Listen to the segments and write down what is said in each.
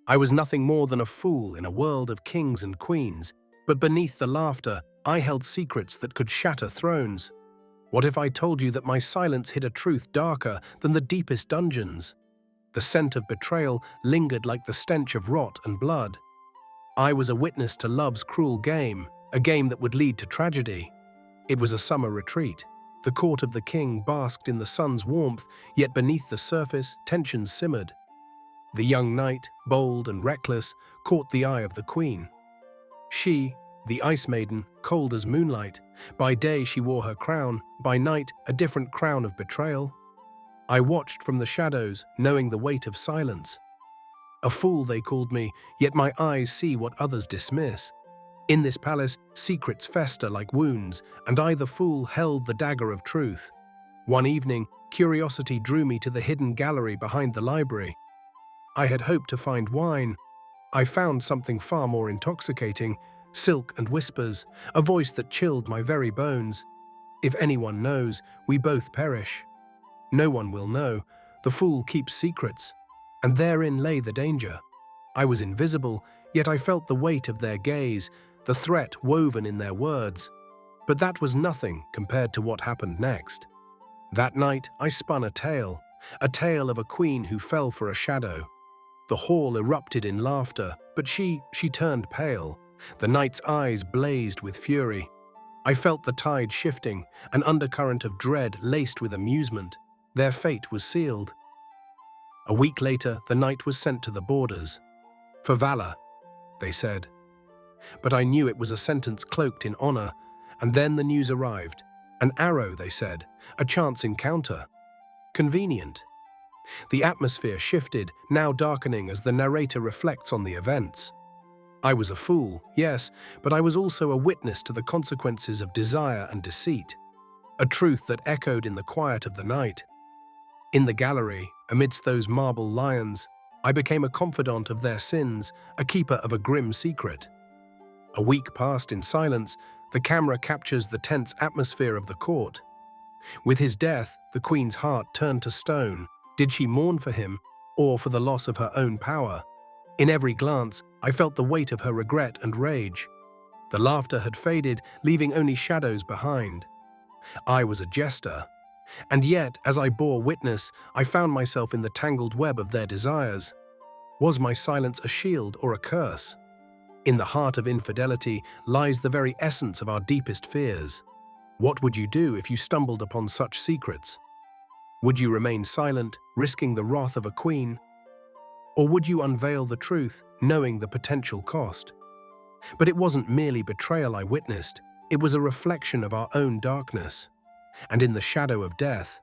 I was nothing more than a fool in a world of kings and queens, but beneath the laughter, I held secrets that could shatter thrones. What if I told you that my silence hid a truth darker than the deepest dungeons? The scent of betrayal lingered like the stench of rot and blood. I was a witness to love's cruel game, a game that would lead to tragedy. It was a summer retreat. The court of the king basked in the sun's warmth, yet beneath the surface, tensions simmered. The young knight, bold and reckless, caught the eye of the queen. She, the ice maiden, cold as moonlight, by day she wore her crown, by night a different crown of betrayal. I watched from the shadows, knowing the weight of silence. A fool they called me, yet my eyes see what others dismiss. In this palace, secrets fester like wounds, and I, the fool, held the dagger of truth. One evening, curiosity drew me to the hidden gallery behind the library. I had hoped to find wine. I found something far more intoxicating, silk and whispers, a voice that chilled my very bones. If anyone knows, we both perish. No one will know. The fool keeps secrets, and therein lay the danger. I was invisible, yet I felt the weight of their gaze, the threat woven in their words. But that was nothing compared to what happened next. That night, I spun a tale of a queen who fell for a shadow. The hall erupted in laughter, but she turned pale. The knight's eyes blazed with fury. I felt the tide shifting, an undercurrent of dread laced with amusement. Their fate was sealed. A week later, the knight was sent to the borders. For valor, they said. But I knew it was a sentence cloaked in honor, and then the news arrived. An arrow, they said, a chance encounter. Convenient. The atmosphere shifted, now darkening as the narrator reflects on the events. I was a fool, yes, but I was also a witness to the consequences of desire and deceit, a truth that echoed in the quiet of the night. In the gallery, amidst those marble lions, I became a confidant of their sins, a keeper of a grim secret. A week passed in silence, the camera captures the tense atmosphere of the court. With his death, the queen's heart turned to stone. Did she mourn for him, or for the loss of her own power? In every glance, I felt the weight of her regret and rage. The laughter had faded, leaving only shadows behind. I was a jester. And yet, as I bore witness, I found myself in the tangled web of their desires. Was my silence a shield or a curse? In the heart of infidelity lies the very essence of our deepest fears. What would you do if you stumbled upon such secrets? Would you remain silent, risking the wrath of a queen? Or would you unveil the truth, knowing the potential cost? But it wasn't merely betrayal I witnessed, it was a reflection of our own darkness. And in the shadow of death,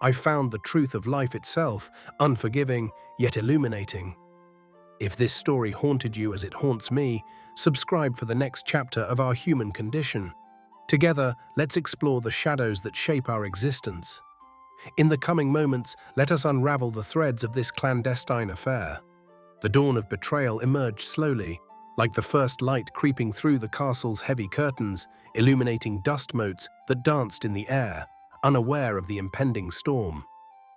I found the truth of life itself, unforgiving yet illuminating. If this story haunted you as it haunts me, subscribe for the next chapter of our human condition. Together, let's explore the shadows that shape our existence. In the coming moments, let us unravel the threads of this clandestine affair. The dawn of betrayal emerged slowly, like the first light creeping through the castle's heavy curtains, illuminating dust motes that danced in the air, unaware of the impending storm.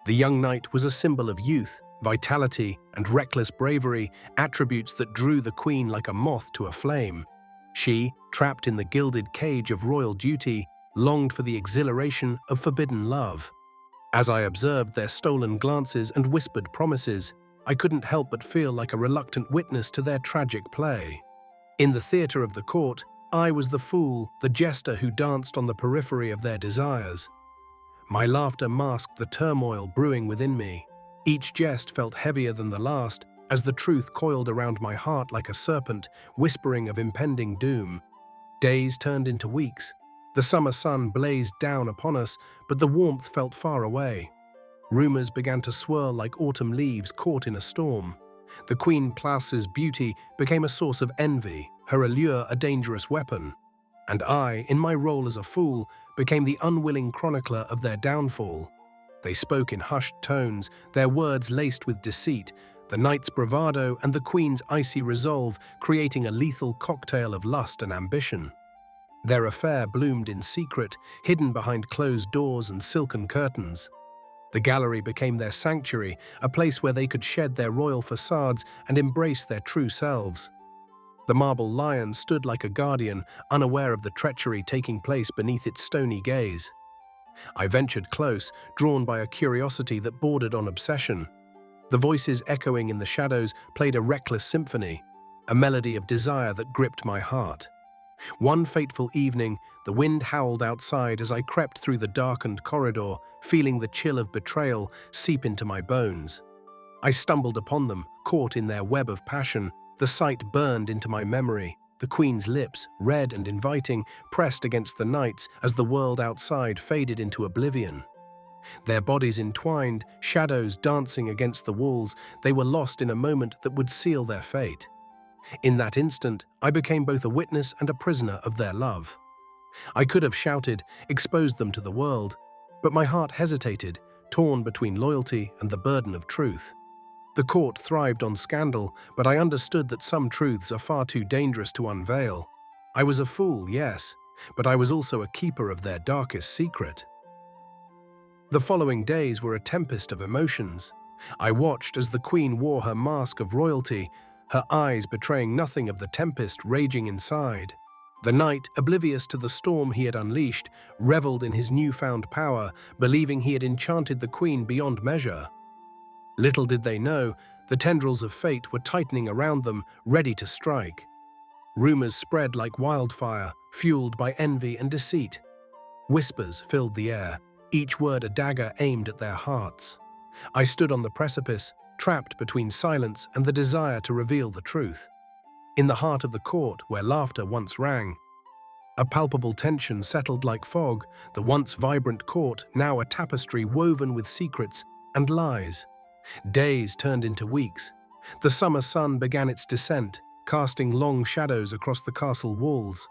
The young knight was a symbol of youth, vitality, and reckless bravery, attributes that drew the queen like a moth to a flame. She, trapped in the gilded cage of royal duty, longed for the exhilaration of forbidden love. As I observed their stolen glances and whispered promises, I couldn't help but feel like a reluctant witness to their tragic play. In the theater of the court, I was the fool, the jester who danced on the periphery of their desires. My laughter masked the turmoil brewing within me. Each jest felt heavier than the last, as the truth coiled around my heart like a serpent, whispering of impending doom. Days turned into weeks. The summer sun blazed down upon us, but the warmth felt far away. Rumors began to swirl like autumn leaves caught in a storm. The Queen Place's beauty became a source of envy, her allure a dangerous weapon. And I, in my role as a fool, became the unwilling chronicler of their downfall. They spoke in hushed tones, their words laced with deceit, the knight's bravado and the queen's icy resolve creating a lethal cocktail of lust and ambition. Their affair bloomed in secret, hidden behind closed doors and silken curtains. The gallery became their sanctuary, a place where they could shed their royal facades and embrace their true selves. The marble lion stood like a guardian, unaware of the treachery taking place beneath its stony gaze. I ventured close, drawn by a curiosity that bordered on obsession. The voices echoing in the shadows played a reckless symphony, a melody of desire that gripped my heart. One fateful evening, the wind howled outside as I crept through the darkened corridor, feeling the chill of betrayal seep into my bones. I stumbled upon them, caught in their web of passion. The sight burned into my memory, the queen's lips, red and inviting, pressed against the knight's as the world outside faded into oblivion. Their bodies entwined, shadows dancing against the walls, they were lost in a moment that would seal their fate. In that instant, I became both a witness and a prisoner of their love. I could have shouted, exposed them to the world, but my heart hesitated, torn between loyalty and the burden of truth. The court thrived on scandal, but I understood that some truths are far too dangerous to unveil. I was a fool, yes, but I was also a keeper of their darkest secret. The following days were a tempest of emotions. I watched as the queen wore her mask of royalty, her eyes betraying nothing of the tempest raging inside. The knight, oblivious to the storm he had unleashed, reveled in his newfound power, believing he had enchanted the queen beyond measure. Little did they know, the tendrils of fate were tightening around them, ready to strike. Rumors spread like wildfire, fueled by envy and deceit. Whispers filled the air, each word a dagger aimed at their hearts. I stood on the precipice, trapped between silence and the desire to reveal the truth. In the heart of the court, where laughter once rang, a palpable tension settled like fog, the once vibrant court now a tapestry woven with secrets and lies. Days turned into weeks. The summer sun began its descent, casting long shadows across the castle walls.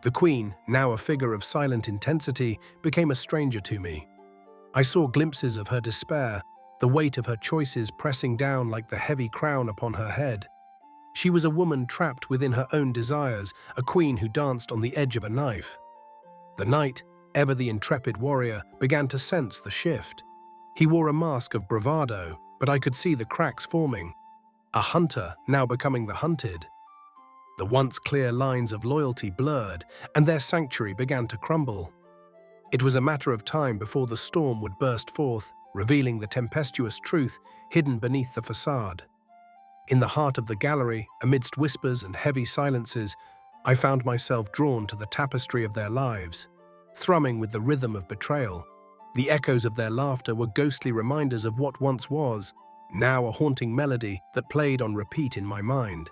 The queen, now a figure of silent intensity, became a stranger to me. I saw glimpses of her despair, the weight of her choices pressing down like the heavy crown upon her head. She was a woman trapped within her own desires, a queen who danced on the edge of a knife. The knight, ever the intrepid warrior, began to sense the shift. He wore a mask of bravado, but I could see the cracks forming. A hunter now becoming the hunted. The once clear lines of loyalty blurred, and their sanctuary began to crumble. It was a matter of time before the storm would burst forth, revealing the tempestuous truth hidden beneath the facade. In the heart of the gallery, amidst whispers and heavy silences, I found myself drawn to the tapestry of their lives, thrumming with the rhythm of betrayal. The echoes of their laughter were ghostly reminders of what once was, now a haunting melody that played on repeat in my mind.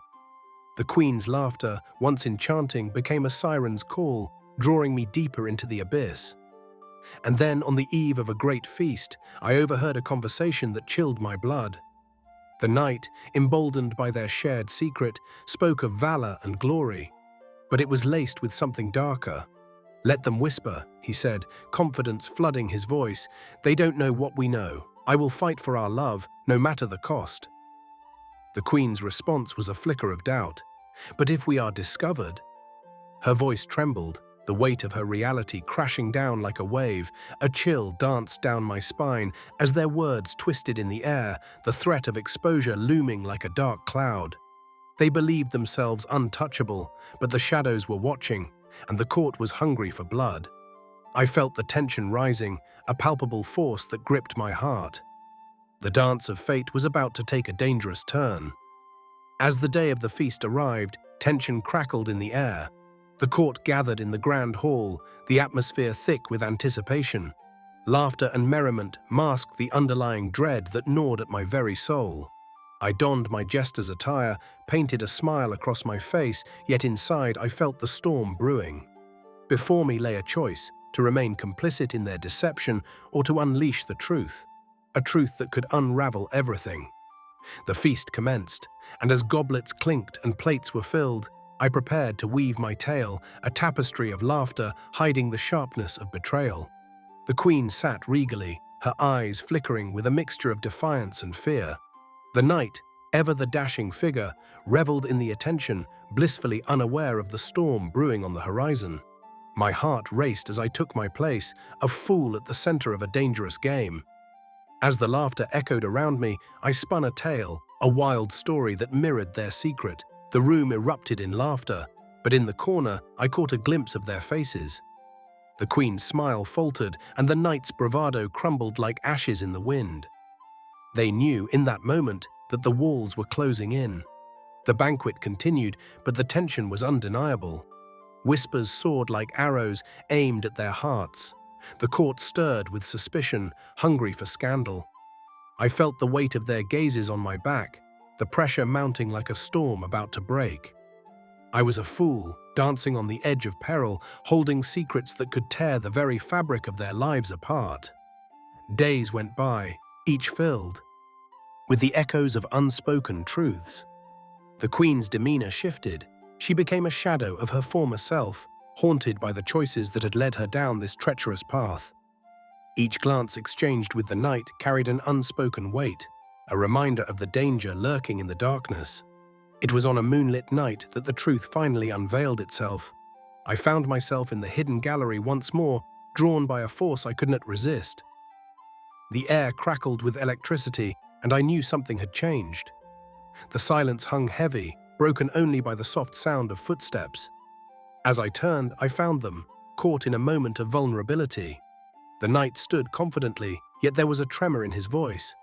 The queen's laughter, once enchanting, became a siren's call, drawing me deeper into the abyss. And then, on the eve of a great feast, I overheard a conversation that chilled my blood. The knight, emboldened by their shared secret, spoke of valor and glory, but it was laced with something darker. "Let them whisper," he said, confidence flooding his voice. "They don't know what we know. I will fight for our love, no matter the cost." The queen's response was a flicker of doubt. "But if we are discovered?" Her voice trembled, the weight of her reality crashing down like a wave. A chill danced down my spine as their words twisted in the air, the threat of exposure looming like a dark cloud. They believed themselves untouchable, but the shadows were watching, and the court was hungry for blood. I felt the tension rising, a palpable force that gripped my heart. The dance of fate was about to take a dangerous turn. As the day of the feast arrived, tension crackled in the air. The court gathered in the grand hall, the atmosphere thick with anticipation. Laughter and merriment masked the underlying dread that gnawed at my very soul. I donned my jester's attire, painted a smile across my face, yet inside I felt the storm brewing. Before me lay a choice, to remain complicit in their deception or to unleash the truth, a truth that could unravel everything. The feast commenced, and as goblets clinked and plates were filled, I prepared to weave my tale, a tapestry of laughter hiding the sharpness of betrayal. The queen sat regally, her eyes flickering with a mixture of defiance and fear. The knight, ever the dashing figure, reveled in the attention, blissfully unaware of the storm brewing on the horizon. My heart raced as I took my place, a fool at the center of a dangerous game. As the laughter echoed around me, I spun a tale, a wild story that mirrored their secret. The room erupted in laughter, but in the corner I caught a glimpse of their faces. The queen's smile faltered, and the knight's bravado crumbled like ashes in the wind. They knew in that moment that the walls were closing in. The banquet continued, but the tension was undeniable. Whispers soared like arrows aimed at their hearts. The court stirred with suspicion, hungry for scandal. I felt the weight of their gazes on my back, the pressure mounting like a storm about to break. I was a fool, dancing on the edge of peril, holding secrets that could tear the very fabric of their lives apart. Days went by, each filled with the echoes of unspoken truths. The queen's demeanor shifted. She became a shadow of her former self, haunted by the choices that had led her down this treacherous path. Each glance exchanged with the knight carried an unspoken weight, a reminder of the danger lurking in the darkness. It was on a moonlit night that the truth finally unveiled itself. I found myself in the hidden gallery once more, drawn by a force I could not resist. The air crackled with electricity, and I knew something had changed. The silence hung heavy, broken only by the soft sound of footsteps. As I turned, I found them, caught in a moment of vulnerability. The knight stood confidently, yet there was a tremor in his voice.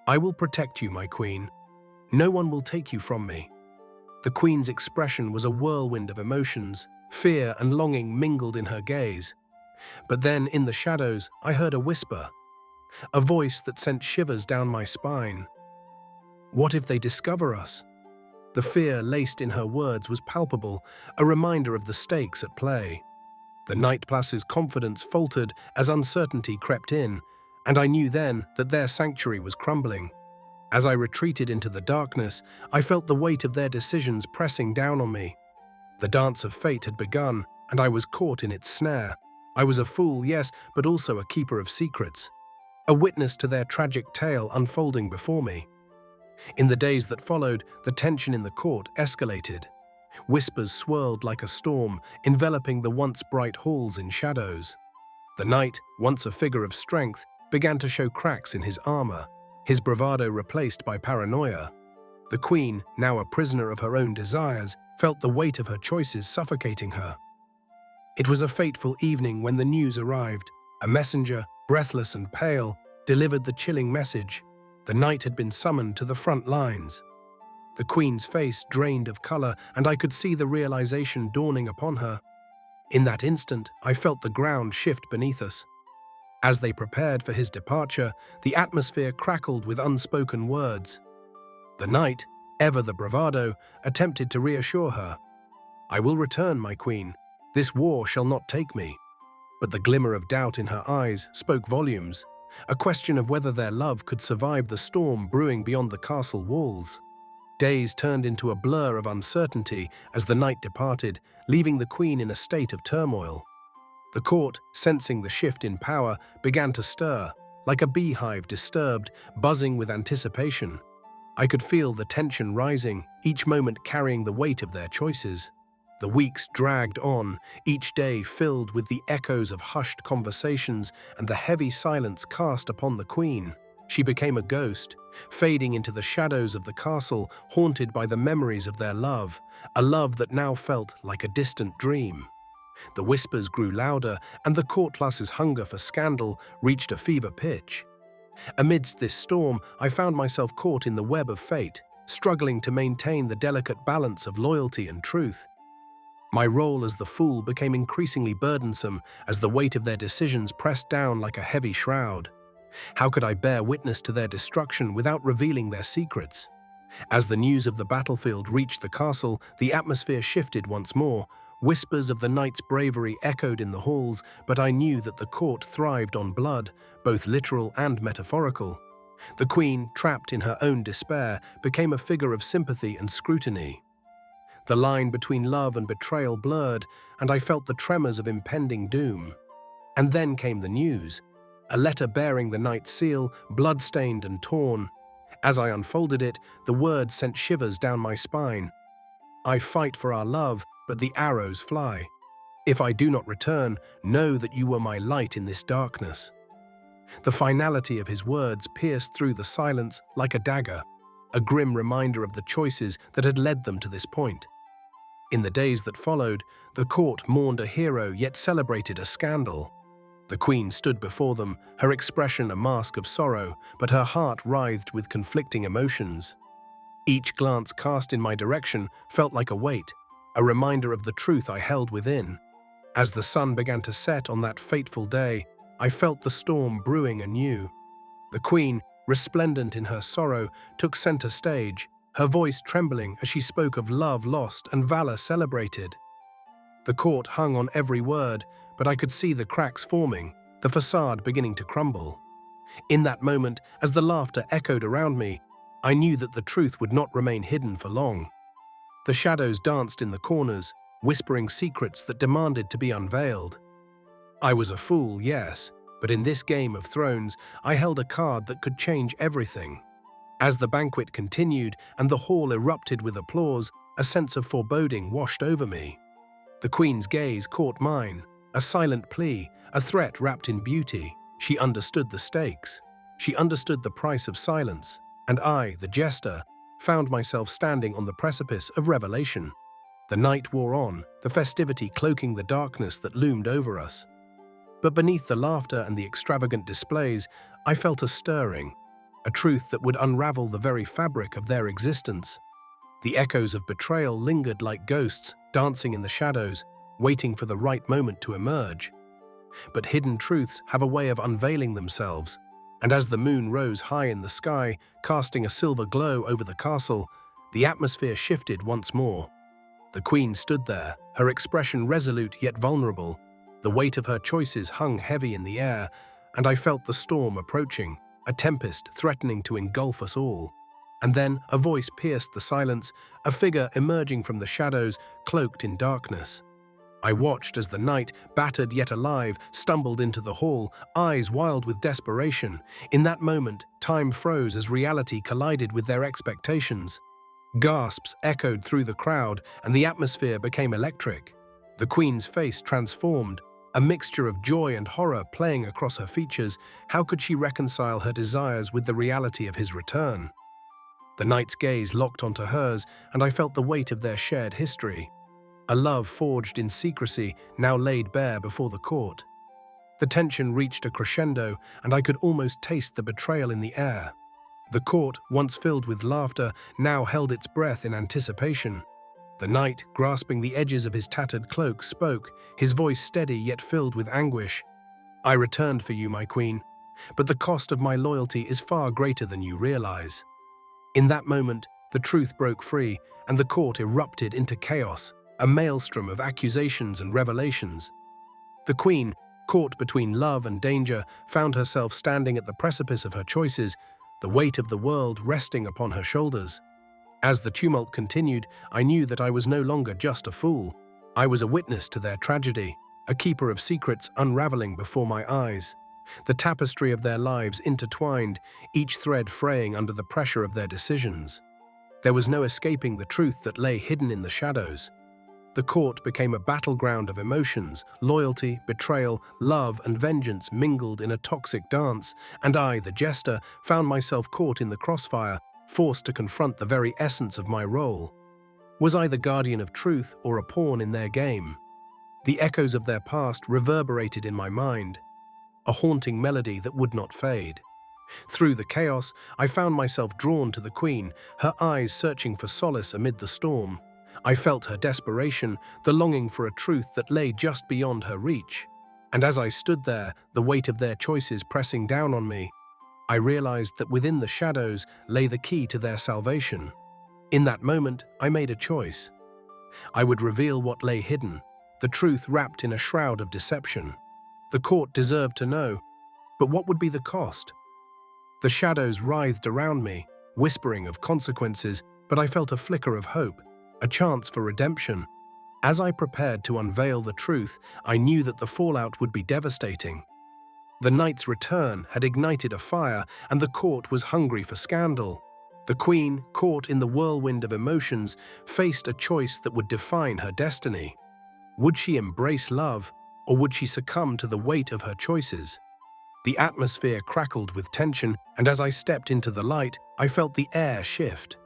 "I will protect you, my queen. No one will take you from me." The queen's expression was a whirlwind of emotions. Fear and longing mingled in her gaze. But then, in the shadows, I heard a whisper, a voice that sent shivers down my spine. "What if they discover us?" The fear laced in her words was palpable, a reminder of the stakes at play. The Knight Plus's confidence faltered as uncertainty crept in, and I knew then that their sanctuary was crumbling. As I retreated into the darkness, I felt the weight of their decisions pressing down on me. The dance of fate had begun, and I was caught in its snare. I was a fool, yes, but also a keeper of secrets, a witness to their tragic tale unfolding before me. In the days that followed, the tension in the court escalated. Whispers swirled like a storm, enveloping the once bright halls in shadows. The knight, once a figure of strength, began to show cracks in his armor, his bravado replaced by paranoia. The queen, now a prisoner of her own desires, felt the weight of her choices suffocating her. It was a fateful evening when the news arrived. A messenger, breathless and pale, delivered the chilling message. The knight had been summoned to the front lines. The queen's face drained of color, and I could see the realization dawning upon her. In that instant, I felt the ground shift beneath us. As they prepared for his departure, the atmosphere crackled with unspoken words. The knight, ever the bravado, attempted to reassure her. "I will return, my queen. This war shall not take me." But the glimmer of doubt in her eyes spoke volumes, a question of whether their love could survive the storm brewing beyond the castle walls. Days turned into a blur of uncertainty as the knight departed, leaving the queen in a state of turmoil. The court, sensing the shift in power, began to stir, like a beehive disturbed, buzzing with anticipation. I could feel the tension rising, each moment carrying the weight of their choices. The weeks dragged on, each day filled with the echoes of hushed conversations and the heavy silence cast upon the queen. She became a ghost, fading into the shadows of the castle, haunted by the memories of their love, a love that now felt like a distant dream. The whispers grew louder, and the court plus's hunger for scandal reached a fever pitch. Amidst this storm, I found myself caught in the web of fate, struggling to maintain the delicate balance of loyalty and truth. My role as the fool became increasingly burdensome as the weight of their decisions pressed down like a heavy shroud. How could I bear witness to their destruction without revealing their secrets? As the news of the battlefield reached the castle, the atmosphere shifted once more. Whispers of the knight's bravery echoed in the halls, but I knew that the court thrived on blood, both literal and metaphorical. The queen, trapped in her own despair, became a figure of sympathy and scrutiny. The line between love and betrayal blurred, and I felt the tremors of impending doom. And then came the news. A letter bearing the knight's seal, blood-stained and torn. As I unfolded it, the words sent shivers down my spine. "I fight for our love, but the arrows fly. If I do not return, know that you were my light in this darkness." The finality of his words pierced through the silence like a dagger, a grim reminder of the choices that had led them to this point. In the days that followed, the court mourned a hero yet celebrated a scandal. The queen stood before them, her expression a mask of sorrow, but her heart writhed with conflicting emotions. Each glance cast in my direction felt like a weight, a reminder of the truth I held within. As the sun began to set on that fateful day, I felt the storm brewing anew. The queen, resplendent in her sorrow, took center stage, her voice trembling as she spoke of love lost and valor celebrated. The court hung on every word, but I could see the cracks forming, the facade beginning to crumble. In that moment, as the laughter echoed around me, I knew that the truth would not remain hidden for long. The shadows danced in the corners, whispering secrets that demanded to be unveiled. I was a fool, yes, but in this game of thrones, I held a card that could change everything. As the banquet continued and the hall erupted with applause, a sense of foreboding washed over me. The queen's gaze caught mine, a silent plea, a threat wrapped in beauty. She understood the stakes. She understood the price of silence. And I, the jester, found myself standing on the precipice of revelation. The night wore on, the festivity cloaking the darkness that loomed over us. But beneath the laughter and the extravagant displays, I felt a stirring, a truth that would unravel the very fabric of their existence. The echoes of betrayal lingered like ghosts, dancing in the shadows, waiting for the right moment to emerge. But hidden truths have a way of unveiling themselves, and as the moon rose high in the sky, casting a silver glow over the castle, the atmosphere shifted once more. The queen stood there, her expression resolute yet vulnerable. The weight of her choices hung heavy in the air, and I felt the storm approaching, a tempest threatening to engulf us all. And then a voice pierced the silence, a figure emerging from the shadows, cloaked in darkness. I watched as the knight, battered yet alive, stumbled into the hall, eyes wild with desperation. In that moment, time froze as reality collided with their expectations. Gasps echoed through the crowd, and the atmosphere became electric. The queen's face transformed, a mixture of joy and horror playing across her features. How could she reconcile her desires with the reality of his return? The knight's gaze locked onto hers, and I felt the weight of their shared history. A love forged in secrecy, now laid bare before the court. The tension reached a crescendo, and I could almost taste the betrayal in the air. The court, once filled with laughter, now held its breath in anticipation. The knight, grasping the edges of his tattered cloak, spoke, his voice steady yet filled with anguish. "I returned for you, my queen, but the cost of my loyalty is far greater than you realize." In that moment, the truth broke free, and the court erupted into chaos, a maelstrom of accusations and revelations. The queen, caught between love and danger, found herself standing at the precipice of her choices, the weight of the world resting upon her shoulders. As the tumult continued, I knew that I was no longer just a fool. I was a witness to their tragedy, a keeper of secrets unraveling before my eyes. The tapestry of their lives intertwined, each thread fraying under the pressure of their decisions. There was no escaping the truth that lay hidden in the shadows. The court became a battleground of emotions, loyalty, betrayal, love, and vengeance mingled in a toxic dance, and I, the jester, found myself caught in the crossfire, forced to confront the very essence of my role. Was I the guardian of truth or a pawn in their game? The echoes of their past reverberated in my mind, a haunting melody that would not fade. Through the chaos, I found myself drawn to the queen, her eyes searching for solace amid the storm. I felt her desperation, the longing for a truth that lay just beyond her reach. And as I stood there, the weight of their choices pressing down on me, I realized that within the shadows lay the key to their salvation. In that moment, I made a choice. I would reveal what lay hidden, the truth wrapped in a shroud of deception. The court deserved to know, but what would be the cost? The shadows writhed around me, whispering of consequences, but I felt a flicker of hope, a chance for redemption. As I prepared to unveil the truth, I knew that the fallout would be devastating. The knight's return had ignited a fire, and the court was hungry for scandal. The queen, caught in the whirlwind of emotions, faced a choice that would define her destiny. Would she embrace love, or would she succumb to the weight of her choices? The atmosphere crackled with tension, and as I stepped into the light, I felt the air shift.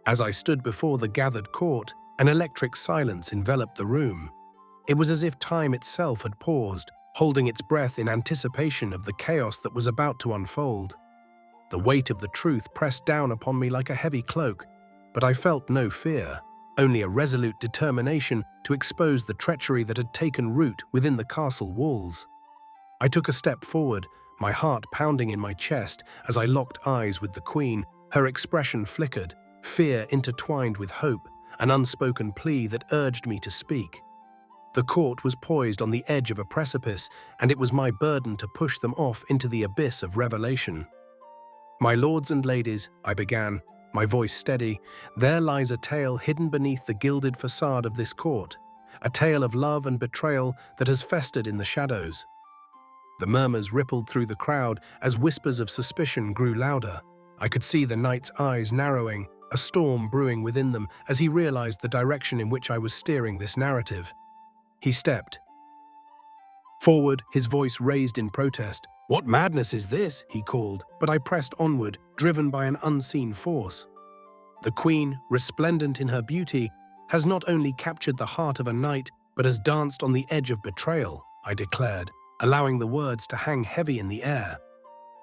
As I stood before the gathered court, an electric silence enveloped the room. It was as if time itself had paused, holding its breath in anticipation of the chaos that was about to unfold. The weight of the truth pressed down upon me like a heavy cloak, but I felt no fear, only a resolute determination to expose the treachery that had taken root within the castle walls. I took a step forward, my heart pounding in my chest as I locked eyes with the Queen. Her expression flickered, fear intertwined with hope, an unspoken plea that urged me to speak. The court was poised on the edge of a precipice, and it was my burden to push them off into the abyss of revelation. "My lords and ladies," I began, my voice steady, "there lies a tale hidden beneath the gilded facade of this court, a tale of love and betrayal that has festered in the shadows." The murmurs rippled through the crowd as whispers of suspicion grew louder. I could see the knight's eyes narrowing, a storm brewing within them as he realized the direction in which I was steering this narrative. He stepped forward, his voice raised in protest. "What madness is this?" he called, but I pressed onward, driven by an unseen force. "The Queen, resplendent in her beauty, has not only captured the heart of a knight, but has danced on the edge of betrayal," I declared, allowing the words to hang heavy in the air.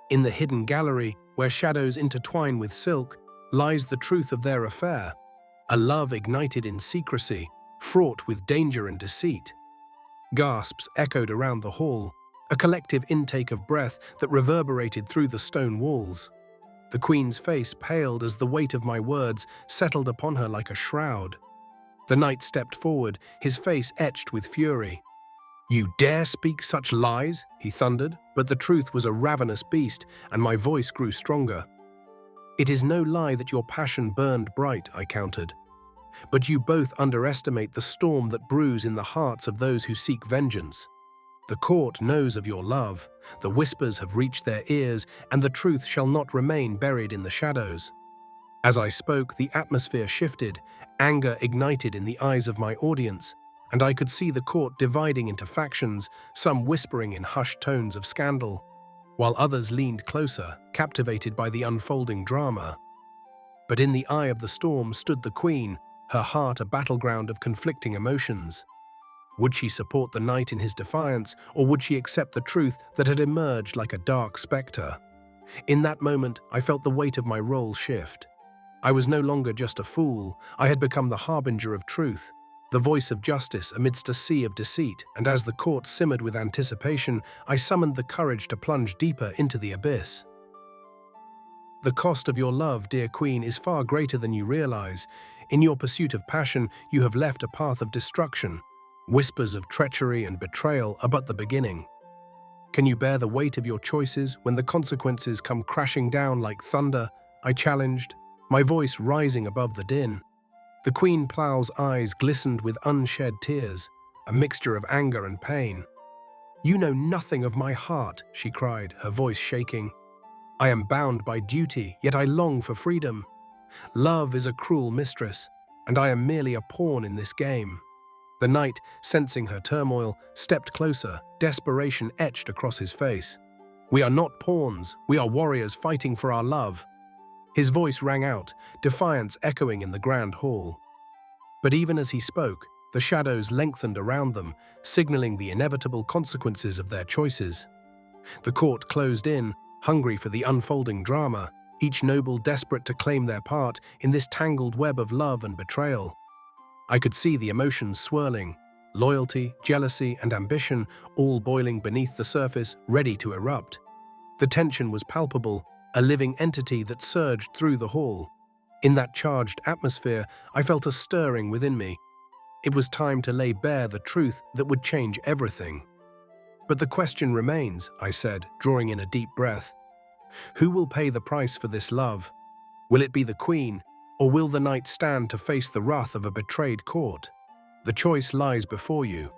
"In the hidden gallery, where shadows intertwine with silk, lies the truth of their affair, a love ignited in secrecy, fraught with danger and deceit." Gasps echoed around the hall, a collective intake of breath that reverberated through the stone walls. The Queen's face paled as the weight of my words settled upon her like a shroud. The knight stepped forward, his face etched with fury. "You dare speak such lies?" he thundered, but the truth was a ravenous beast, and my voice grew stronger. "It is no lie that your passion burned bright," I countered. "But you both underestimate the storm that brews in the hearts of those who seek vengeance. The court knows of your love, the whispers have reached their ears, and the truth shall not remain buried in the shadows." As I spoke, the atmosphere shifted, anger ignited in the eyes of my audience, and I could see the court dividing into factions, some whispering in hushed tones of scandal, while others leaned closer, captivated by the unfolding drama. But in the eye of the storm stood the Queen, her heart a battleground of conflicting emotions. Would she support the knight in his defiance, or would she accept the truth that had emerged like a dark spectre? In that moment, I felt the weight of my role shift. I was no longer just a fool, I had become the harbinger of truth, the voice of justice amidst a sea of deceit, and as the court simmered with anticipation, I summoned the courage to plunge deeper into the abyss. "The cost of your love, dear Queen, is far greater than you realize. In your pursuit of passion, you have left a path of destruction. Whispers of treachery and betrayal are but the beginning. Can you bear the weight of your choices when the consequences come crashing down like thunder?" I challenged, my voice rising above the din. The Queen Plow's eyes glistened with unshed tears, a mixture of anger and pain. "You know nothing of my heart," she cried, her voice shaking. "I am bound by duty, yet I long for freedom. Love is a cruel mistress, and I am merely a pawn in this game." The knight, sensing her turmoil, stepped closer, desperation etched across his face. "We are not pawns, we are warriors fighting for our love." His voice rang out, defiance echoing in the grand hall. But even as he spoke, the shadows lengthened around them, signaling the inevitable consequences of their choices. The court closed in, hungry for the unfolding drama, each noble desperate to claim their part in this tangled web of love and betrayal. I could see the emotions swirling, loyalty, jealousy, and ambition all boiling beneath the surface, ready to erupt. The tension was palpable, a living entity that surged through the hall. In that charged atmosphere, I felt a stirring within me. It was time to lay bare the truth that would change everything. "But the question remains," I said, drawing in a deep breath. "Who will pay the price for this love? Will it be the Queen, or will the knight stand to face the wrath of a betrayed court? The choice lies before you."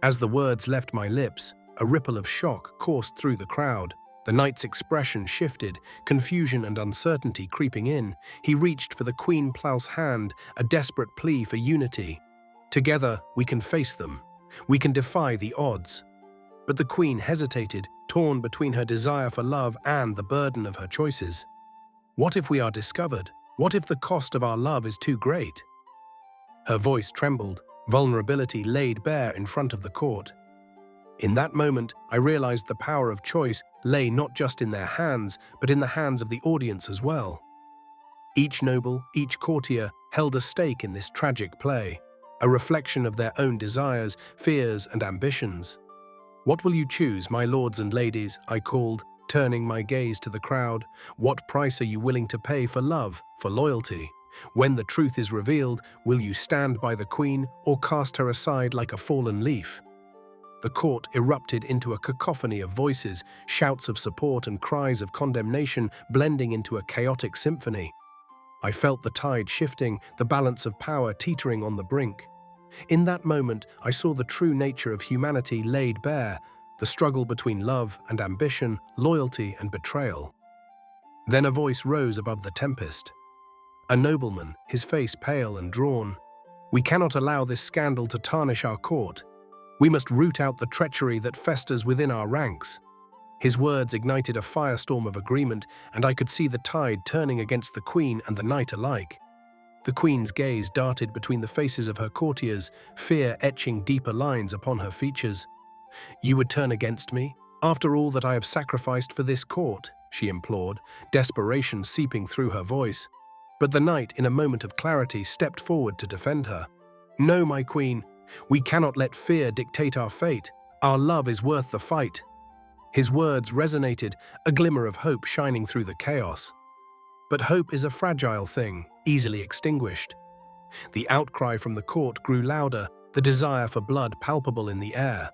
As the words left my lips, a ripple of shock coursed through the crowd. The knight's expression shifted, confusion and uncertainty creeping in. He reached for the Queen Plow's hand, a desperate plea for unity. "Together, we can face them. We can defy the odds." But the Queen hesitated, torn between her desire for love and the burden of her choices. What if we are discovered? What if the cost of our love is too great? Her voice trembled, vulnerability laid bare in front of the court. In that moment, I realized the power of choice lay not just in their hands, but in the hands of the audience as well. Each noble, each courtier held a stake in this tragic play, a reflection of their own desires, fears, and ambitions. "What will you choose, my lords and ladies?" I called, turning my gaze to the crowd. "What price are you willing to pay for love, for loyalty? When the truth is revealed, will you stand by the queen or cast her aside like a fallen leaf?" The court erupted into a cacophony of voices, shouts of support and cries of condemnation blending into a chaotic symphony. I felt the tide shifting, the balance of power teetering on the brink. In that moment, I saw the true nature of humanity laid bare, the struggle between love and ambition, loyalty and betrayal. Then a voice rose above the tempest. A nobleman, his face pale and drawn. "We cannot allow this scandal to tarnish our court. We must root out the treachery that festers within our ranks." His words ignited a firestorm of agreement, and I could see the tide turning against the queen and the knight alike. The queen's gaze darted between the faces of her courtiers, fear etching deeper lines upon her features. "You would turn against me? After all that I have sacrificed for this court?" she implored, desperation seeping through her voice. But the knight, in a moment of clarity, stepped forward to defend her. "No, my queen. We cannot let fear dictate our fate. Our love is worth the fight." His words resonated, a glimmer of hope shining through the chaos. But hope is a fragile thing, easily extinguished. The outcry from the court grew louder, the desire for blood palpable in the air.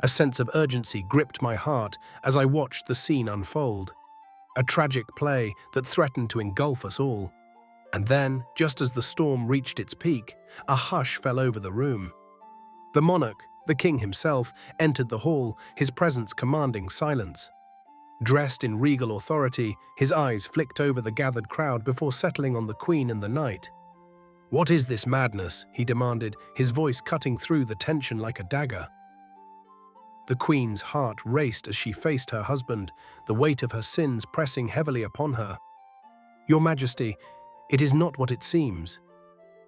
A sense of urgency gripped my heart as I watched the scene unfold. A tragic play that threatened to engulf us all. And then, just as the storm reached its peak, a hush fell over the room. The monarch, the king himself, entered the hall, his presence commanding silence. Dressed in regal authority, his eyes flicked over the gathered crowd before settling on the queen and the knight. "What is this madness?" he demanded, his voice cutting through the tension like a dagger. The queen's heart raced as she faced her husband, the weight of her sins pressing heavily upon her. "Your Majesty, it is not what it seems,"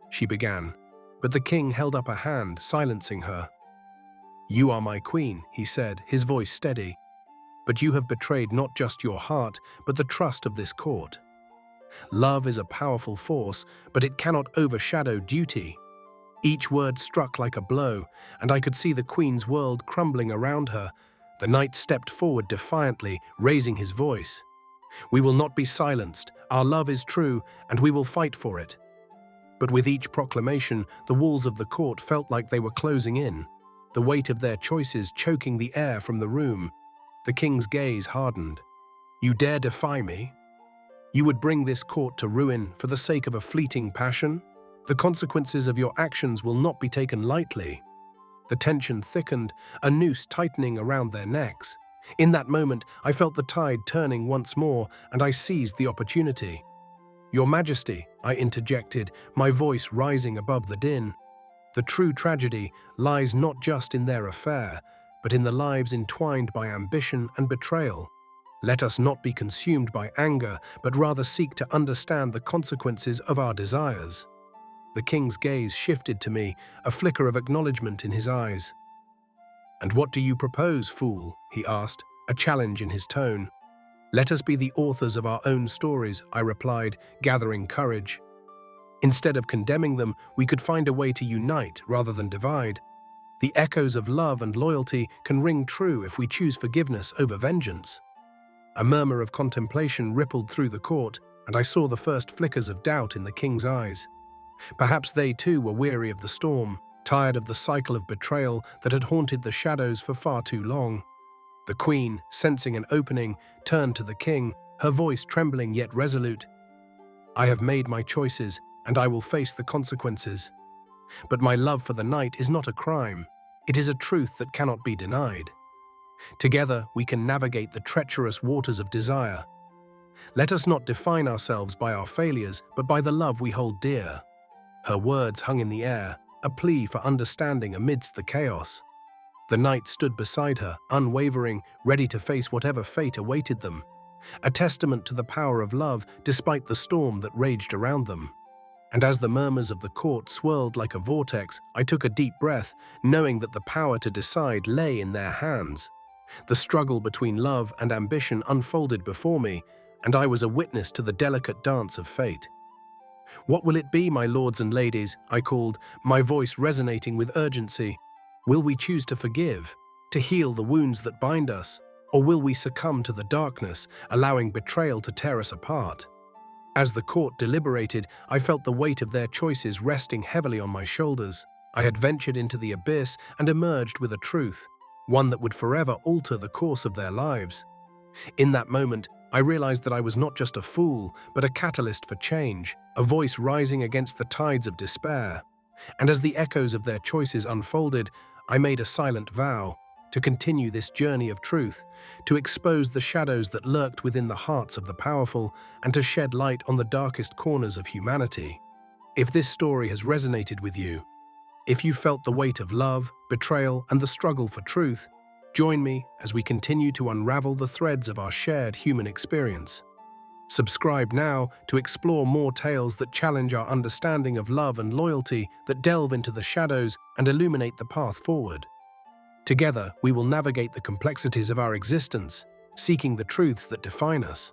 she began, but the king held up a hand, silencing her. "You are my queen," he said, his voice steady. "But you have betrayed not just your heart, but the trust of this court. Love is a powerful force, but it cannot overshadow duty." Each word struck like a blow, and I could see the queen's world crumbling around her. The knight stepped forward defiantly, raising his voice. "We will not be silenced. Our love is true, and we will fight for it." But with each proclamation, the walls of the court felt like they were closing in, the weight of their choices choking the air from the room. The king's gaze hardened. "You dare defy me? You would bring this court to ruin for the sake of a fleeting passion? The consequences of your actions will not be taken lightly." The tension thickened, a noose tightening around their necks. In that moment, I felt the tide turning once more, and I seized the opportunity. "Your Majesty," I interjected, my voice rising above the din. "The true tragedy lies not just in their affair, but in the lives entwined by ambition and betrayal. Let us not be consumed by anger, but rather seek to understand the consequences of our desires." The king's gaze shifted to me, a flicker of acknowledgement in his eyes. "And what do you propose, fool?" he asked, a challenge in his tone. "Let us be the authors of our own stories," I replied, gathering courage. "Instead of condemning them, we could find a way to unite rather than divide. The echoes of love and loyalty can ring true if we choose forgiveness over vengeance." A murmur of contemplation rippled through the court, and I saw the first flickers of doubt in the king's eyes. Perhaps they too were weary of the storm, tired of the cycle of betrayal that had haunted the shadows for far too long. The queen, sensing an opening, turned to the king, her voice trembling yet resolute. "I have made my choices, and I will face the consequences. But my love for the knight is not a crime. It is a truth that cannot be denied. Together, we can navigate the treacherous waters of desire. Let us not define ourselves by our failures, but by the love we hold dear." Her words hung in the air, a plea for understanding amidst the chaos. The knight stood beside her, unwavering, ready to face whatever fate awaited them, a testament to the power of love despite the storm that raged around them. And as the murmurs of the court swirled like a vortex, I took a deep breath, knowing that the power to decide lay in their hands. The struggle between love and ambition unfolded before me, and I was a witness to the delicate dance of fate. "What will it be, my lords and ladies?" I called, my voice resonating with urgency. "Will we choose to forgive, to heal the wounds that bind us, or will we succumb to the darkness, allowing betrayal to tear us apart?" As the court deliberated, I felt the weight of their choices resting heavily on my shoulders. I had ventured into the abyss and emerged with a truth, one that would forever alter the course of their lives. In that moment, I realized that I was not just a fool, but a catalyst for change, a voice rising against the tides of despair. And as the echoes of their choices unfolded, I made a silent vow to continue this journey of truth, to expose the shadows that lurked within the hearts of the powerful, and to shed light on the darkest corners of humanity. If this story has resonated with you, if you felt the weight of love, betrayal, and the struggle for truth, join me as we continue to unravel the threads of our shared human experience. Subscribe now to explore more tales that challenge our understanding of love and loyalty, that delve into the shadows and illuminate the path forward. Together, we will navigate the complexities of our existence, seeking the truths that define us.